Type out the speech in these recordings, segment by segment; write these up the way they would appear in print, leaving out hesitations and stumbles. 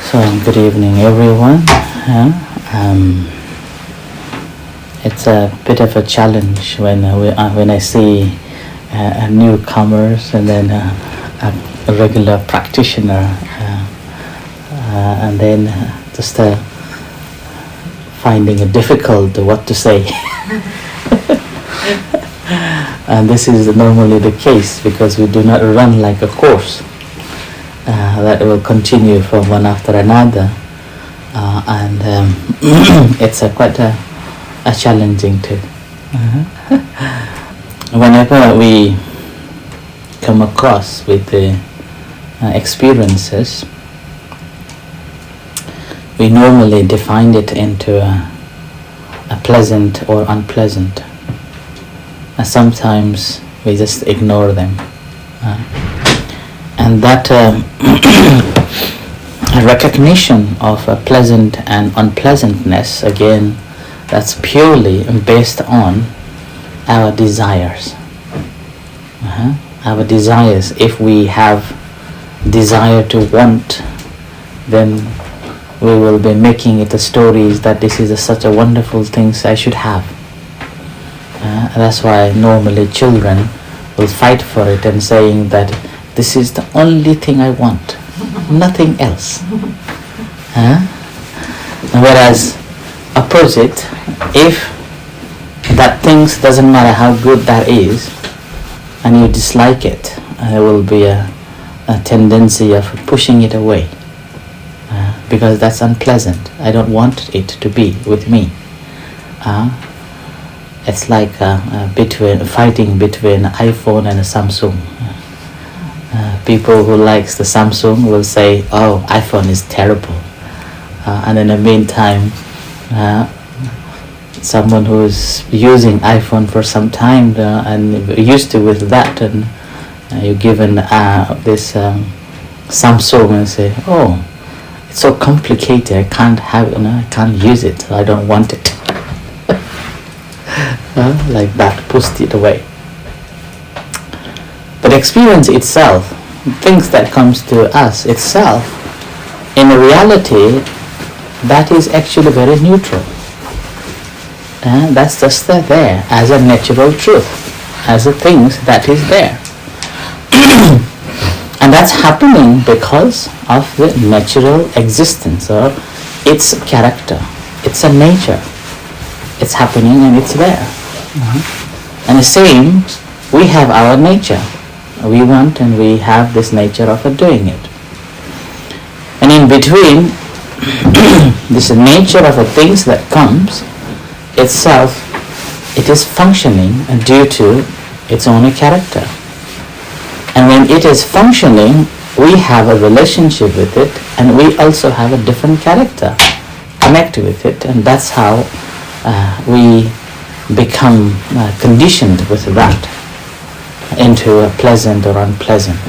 So good evening everyone. It's a bit of a challenge when I see newcomers and then a regular practitioner and then just finding it difficult what to say. And this is normally the case because we do not run like a course that will continue from one after another, and it's quite a challenging too. Whenever we come across with the experiences, we normally define it into a pleasant or unpleasant. And sometimes we just ignore them. And that recognition of a pleasant and unpleasantness, again, that's purely based on our desires. Our desires. If we have desire to want, then we will be making it the stories that this is such a wonderful thing I should have. That's why normally children will fight for it and saying that this is the only thing I want, nothing else. Whereas opposite, if that things doesn't matter how good that is and you dislike it, there will be a tendency of pushing it away because that's unpleasant. I don't want it to be with me. It's like fighting between iPhone and a Samsung. People who likes the Samsung will say, "Oh, iPhone is terrible," and in the meantime, someone who is using iPhone for some time and used to with that, and you're given this Samsung and say, "Oh, it's so complicated. I can't have it. I can't use it. So I don't want it." Like that, pushed it away. But experience itself, things that comes to us itself, in reality, that is actually very neutral. That's just there as a natural truth, as a thing that is there. And that's happening because of the natural existence of its character. It's a nature. It's happening and it's there. And the same, we have our nature. We want and we have this nature of doing it. And in between, this nature of the things that comes itself, it is functioning due to its own character. And when it is functioning, we have a relationship with it, and we also have a different character connect with it, and that's how we become conditioned with that into a pleasant or unpleasant.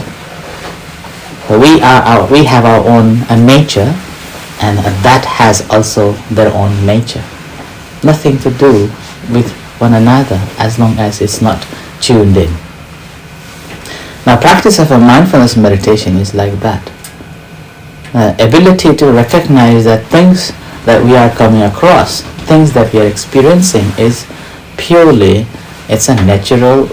We have our own nature, and that has also their own nature. Nothing to do with one another as long as it's not tuned in. Now, practice of a mindfulness meditation is like that. Ability to recognize that things that we are coming across, things that we are experiencing, is purely, it's a natural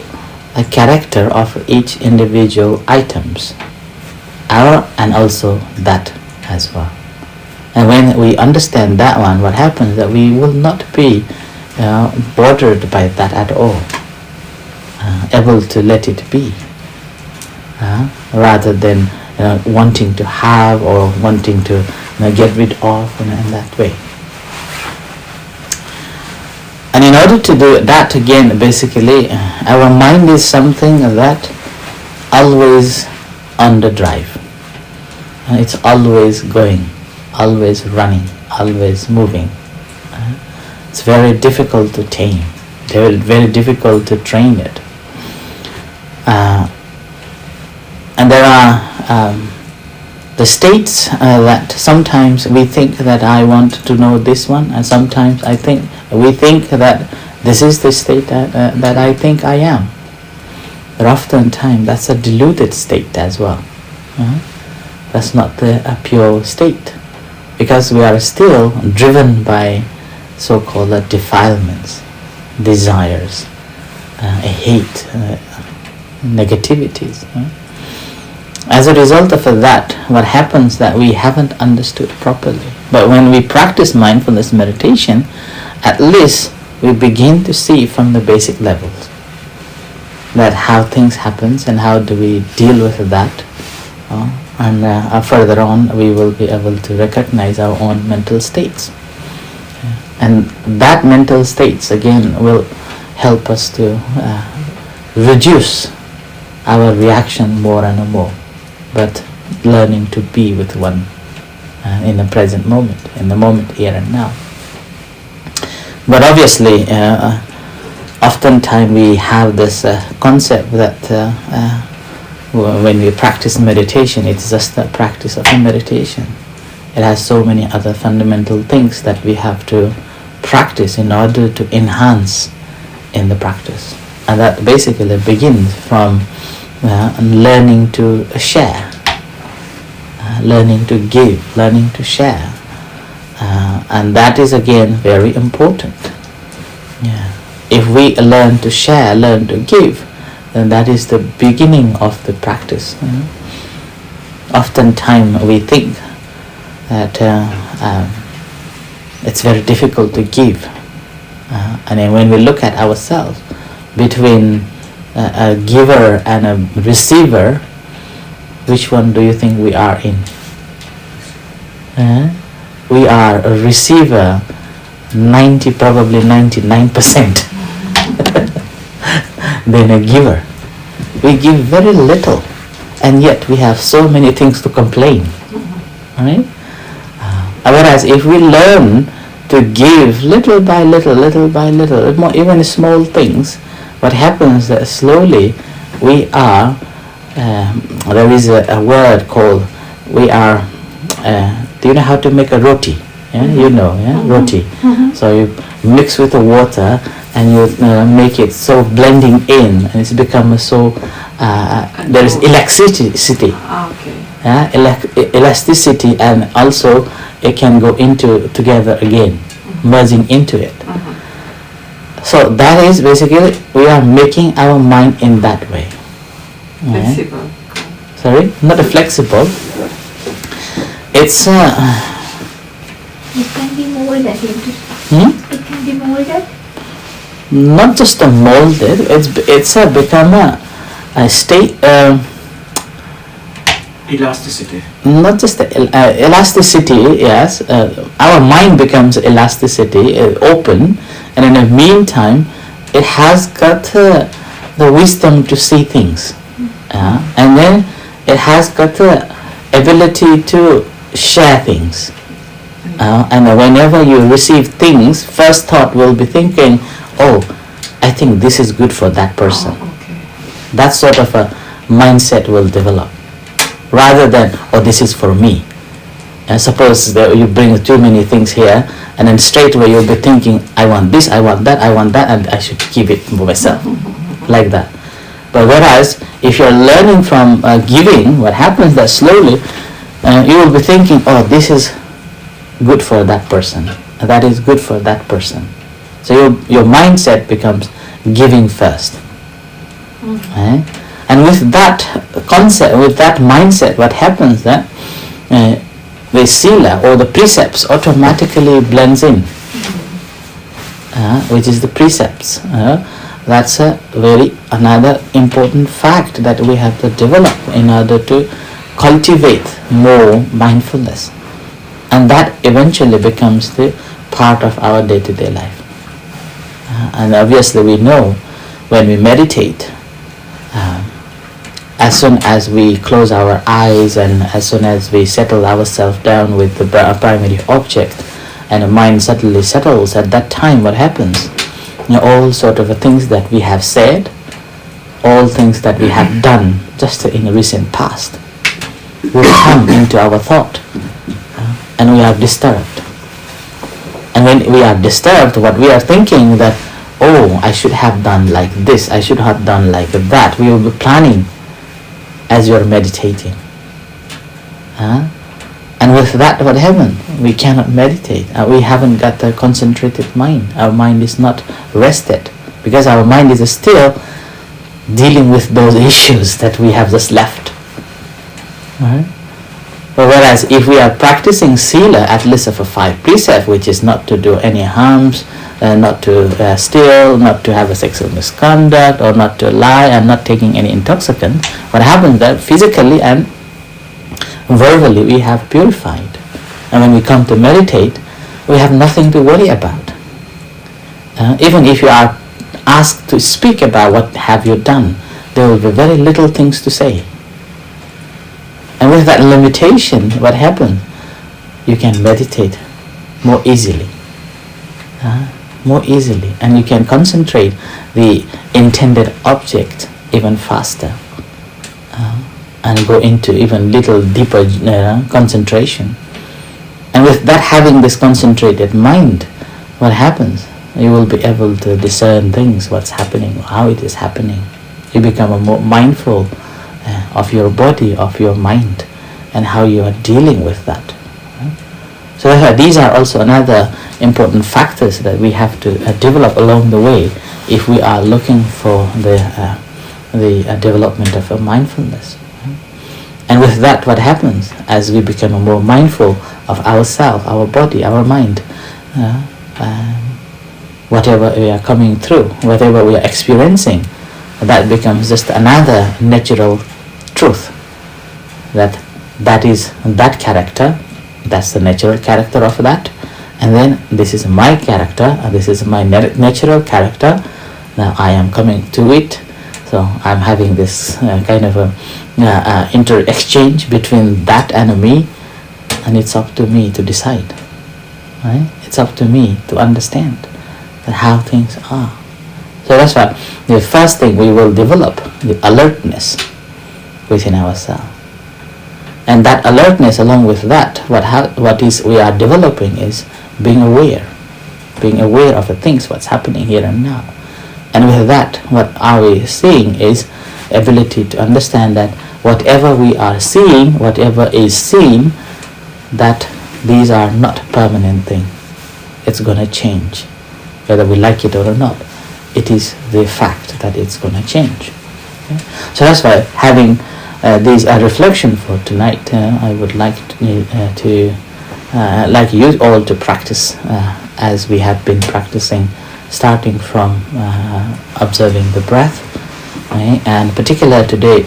character of each individual items, our and also that as well. And when we understand that one, what happens that we will not be bothered by that at all, able to let it be, rather than wanting to have or wanting to get rid of in that way. And in order to do that, again, basically, our mind is something that always on the drive. It's always going, always running, always moving. It's very difficult to tame, very difficult to train it. And there are the states that sometimes we think that I want to know this one, and sometimes we think that this is the state that I think I am. But oftentimes that's a deluded state as well. That's not a pure state. because we are still driven by so-called defilements, desires, hate, negativities. As a result of that, what happens that we haven't understood properly. But when we practice mindfulness meditation, at least we begin to see from the basic levels that how things happens and how do we deal with that. And further on, we will be able to recognize our own mental states. And that mental states, again, will help us to reduce our reaction more and more, but learning to be with one in the present moment, in the moment here and now. But obviously, oftentimes we have this concept that when we practice meditation, it's just a practice of a meditation. It has so many other fundamental things that we have to practice in order to enhance in the practice. And that basically begins from learning to share, learning to give, learning to share. And that is again very important. If we learn to share, learn to give, then that is the beginning of the practice. Oftentimes we think that it's very difficult to give. And then when we look at ourselves, between a giver and a receiver, which one do you think we are in? We are a receiver probably 99% than a giver. We give very little, and yet we have so many things to complain. Right? Whereas if we learn to give little by little, even small things, what happens that slowly we are, there is a word called, we are, do you know how to make a roti? Yeah? You know, yeah? Roti. So you mix with the water and you make it so blending in, and it's become so, there is elasticity. Elasticity, and also it can go into together again, merging into it. So that is basically, we are making our mind in that way. Flexible. Sorry? Not a flexible. It's It can be molded into. It can be molded. not just a molded, it's become a state, Elasticity. not just the elasticity, yes. Our mind becomes elasticity, open, and in the meantime, it has got the wisdom to see things. And then it has got the ability to share things. And whenever you receive things, first thought will be thinking, oh, I think this is good for that person. That sort of a mindset will develop, rather than, oh, this is for me. And suppose that you bring too many things here, and then straight away you'll be thinking, I want this, I want that, and I should keep it for myself, like that. But whereas, if you're learning from giving, what happens that slowly, you will be thinking, oh, this is good for that person, that is good for that person. So your mindset becomes giving first. And with that concept, with that mindset, what happens that the sila or the precepts automatically blends in, which is the precepts. That's a another important fact that we have to develop in order to cultivate more mindfulness, and that eventually becomes the part of our day-to-day life. And obviously we know when we meditate, as soon as we close our eyes and as soon as we settle ourselves down with the primary object and the mind suddenly settles, at that time what happens? All sort of things that we have said, all things that we have done just in the recent past will come into our thought, and we are disturbed. And when we are disturbed, what we are thinking that, oh, I should have done like this, I should have done like that. We will be planning as you are meditating. And with that, what happened? We cannot meditate. We haven't got a concentrated mind. Our mind is not rested because our mind is still dealing with those issues that we have just left. Right? But whereas if we are practicing sila, at least of a 5 precept, which is not to do any harms, not to steal, not to have a sexual misconduct, or not to lie, and not taking any intoxicant, what happens that physically and verbally we have purified. And when we come to meditate, we have nothing to worry about. Even if you are asked to speak about what have you done, there will be very little things to say. And with that limitation, what happens? You can meditate more easily. More easily. And you can concentrate the intended object even faster. And go into even little deeper concentration. And with that, having this concentrated mind, what happens? You will be able to discern things, what's happening, how it is happening. You become more mindful of your body, of your mind, and how you are dealing with that. So these are also another important factors that we have to develop along the way if we are looking for the development of a mindfulness. And with that, what happens as we become more mindful of ourselves, our body, our mind, whatever we are coming through, whatever we are experiencing, that becomes just another natural truth. That is that character, that's the natural character of that, and then this is my character, this is my natural character. Now I am coming to it, so I'm having this kind of a inter-exchange between that and me, and it's up to me to decide. Right? It's up to me to understand that how things are. So that's why the first thing we will develop, the alertness within ourselves. And that alertness, along with that, what is we are developing is being aware of the things, what's happening here and now. And with that, what are we seeing is ability to understand that whatever we are seeing, whatever is seen, that these are not permanent things. It's going to change, whether we like it or not. It is the fact that it's going to change. Okay? So that's why having these reflection for tonight, I would like to like you all to practice as we have been practicing, starting from observing the breath, right? And particular today,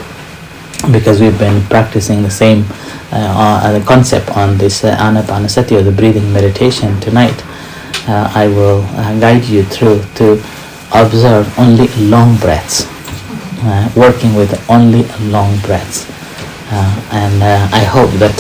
because we've been practicing the same the concept on this Anapanasati, or the breathing meditation tonight, I will guide you through to observe only long breaths, working with only long breaths. And I hope that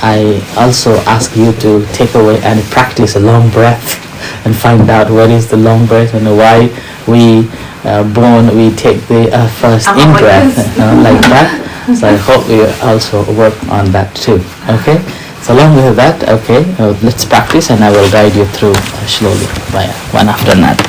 I also ask you to take away and practice a long breath and find out what is the long breath and why we we take the first in-breath like that. So I hope you also work on that too. Okay? So along with that, okay, let's practice, and I will guide you through slowly, one after another.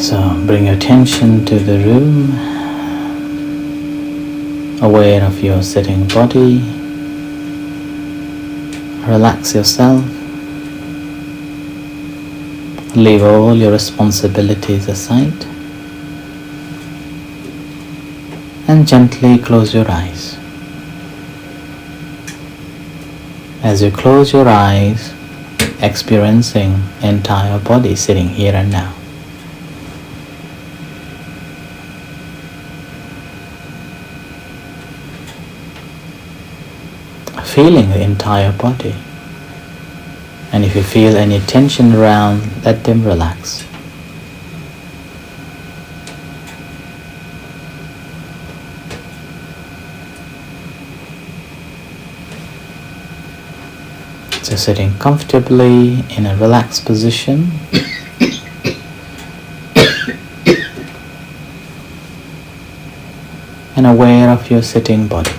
So bring your attention to the room, aware of your sitting body. Relax yourself. Leave all your responsibilities aside and gently close your eyes. As you close your eyes, experiencing entire body sitting here and now. feeling the entire body. And if you feel any tension around, let them relax. So sitting comfortably in a relaxed position. And aware of your sitting body.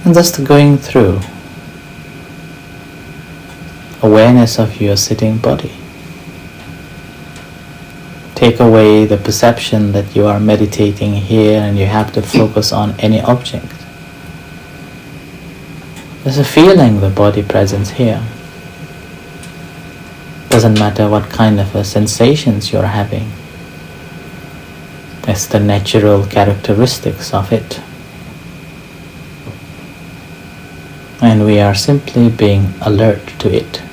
And just going through awareness of your sitting body. Take away the perception that you are meditating here and you have to focus on any object. There's a feeling the body presence here. Doesn't matter what kind of sensations you're having. It's the natural characteristics of it. And we are simply being alert to it,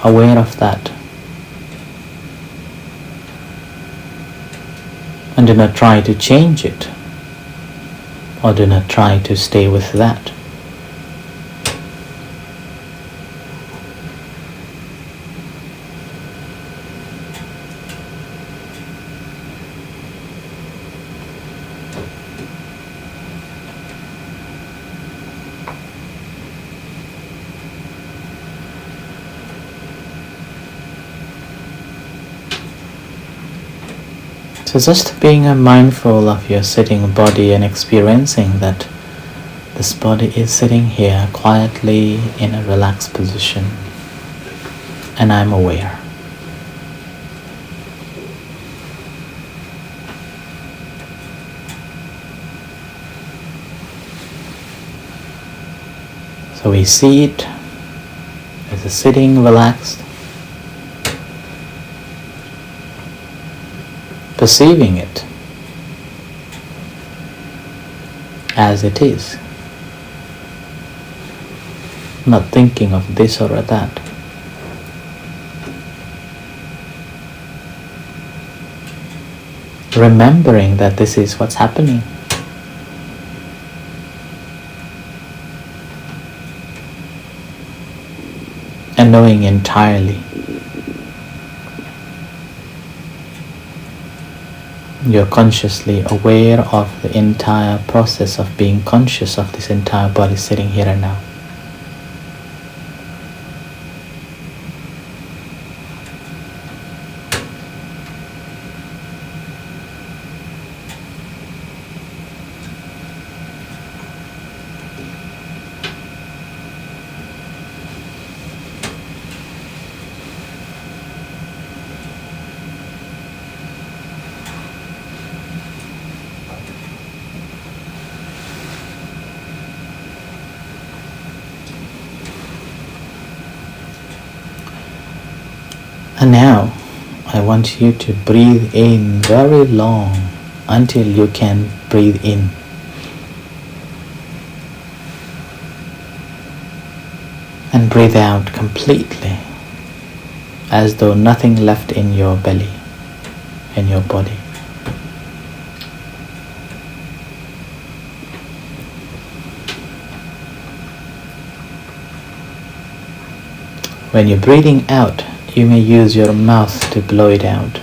aware of that. And do not try to change it, or do not try to stay with that. So just being mindful of your sitting body and experiencing that this body is sitting here quietly in a relaxed position, and I'm aware. So we see it as a sitting relaxed, perceiving it as it is, not thinking of this or that. Remembering that this is what's happening. And knowing entirely. You're consciously aware of the entire process of being conscious of this entire body sitting here and now. And now, I want you to breathe in very long until you can breathe in. And breathe out completely, as though nothing left in your belly, in your body. When you're breathing out, you may use your mouth to blow it out.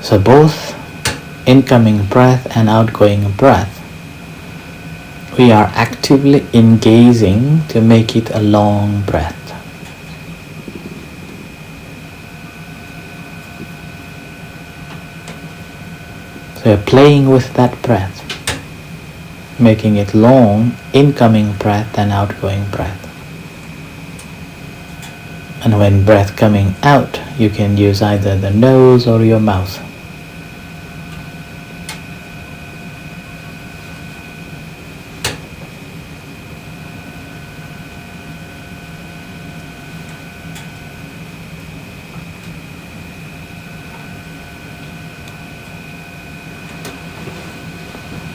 So both incoming breath and outgoing breath, we are actively engaging to make it a long breath. So you're playing with that breath, making it long, incoming breath and outgoing breath. And when breath coming out, you can use either the nose or your mouth.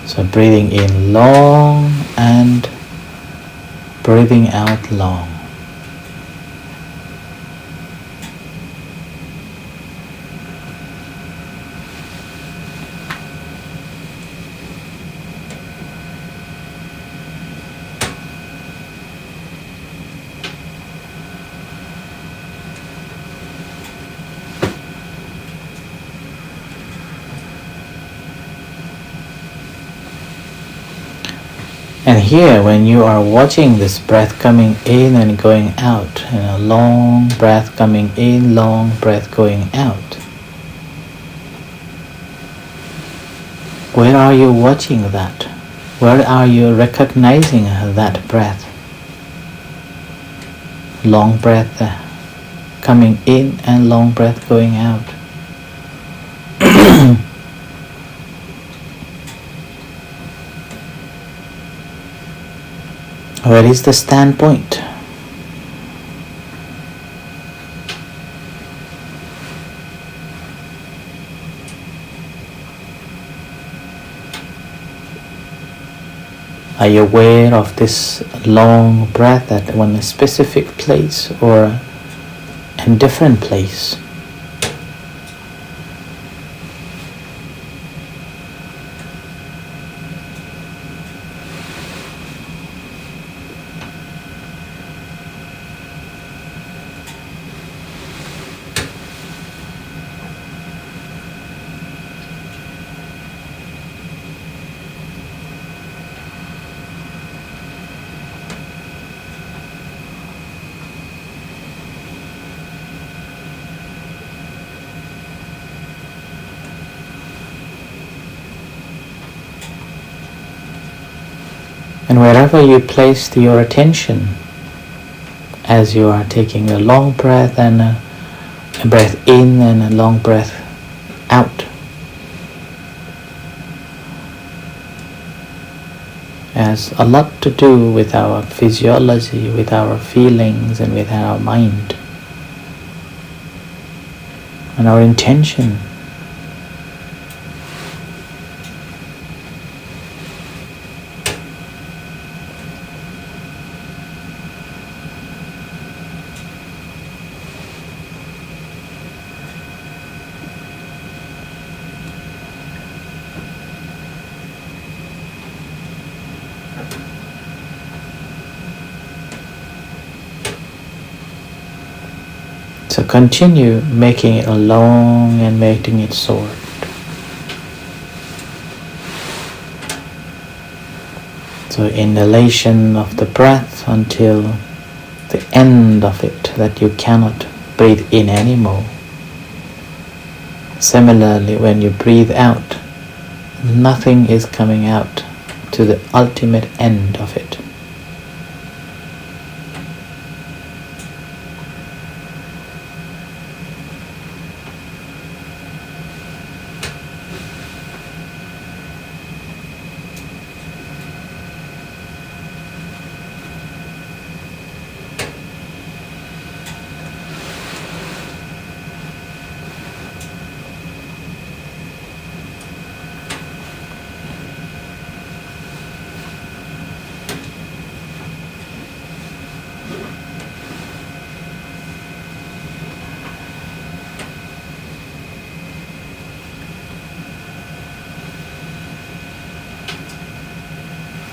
So breathing in long and breathing out long. And here, when you are watching this breath coming in and going out, a long breath coming in, long breath going out, where are you watching that? Where are you recognizing that breath? Long breath coming in and long breath going out. Where is the standpoint? Are you aware of this long breath at one specific place or a different place? And wherever you placed your attention as you are taking a long breath and a breath in and a long breath out, has a lot to do with our physiology, with our feelings and with our mind and our intention. So continue making it long and making it short. So inhalation of the breath until the end of it, that you cannot breathe in anymore. Similarly, when you breathe out, nothing is coming out to the ultimate end of it.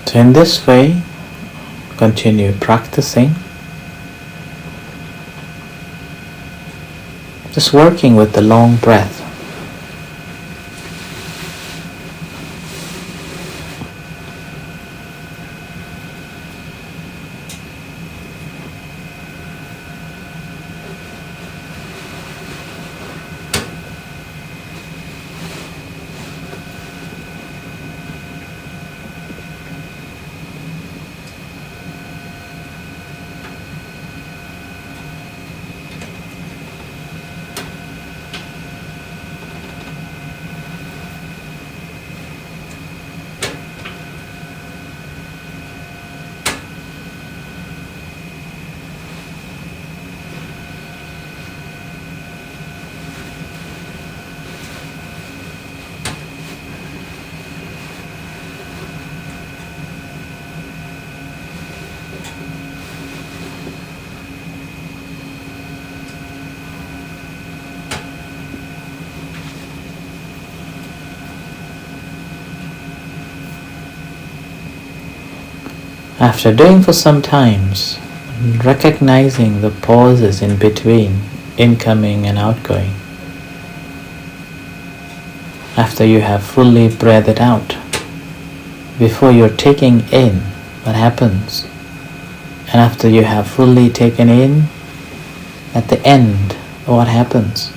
So in this way, continue practicing, just working with the long breath. After doing for some times, recognizing the pauses in between incoming and outgoing, after you have fully breathed it out, before you're taking in what happens, and after you have fully taken in, at the end, what happens?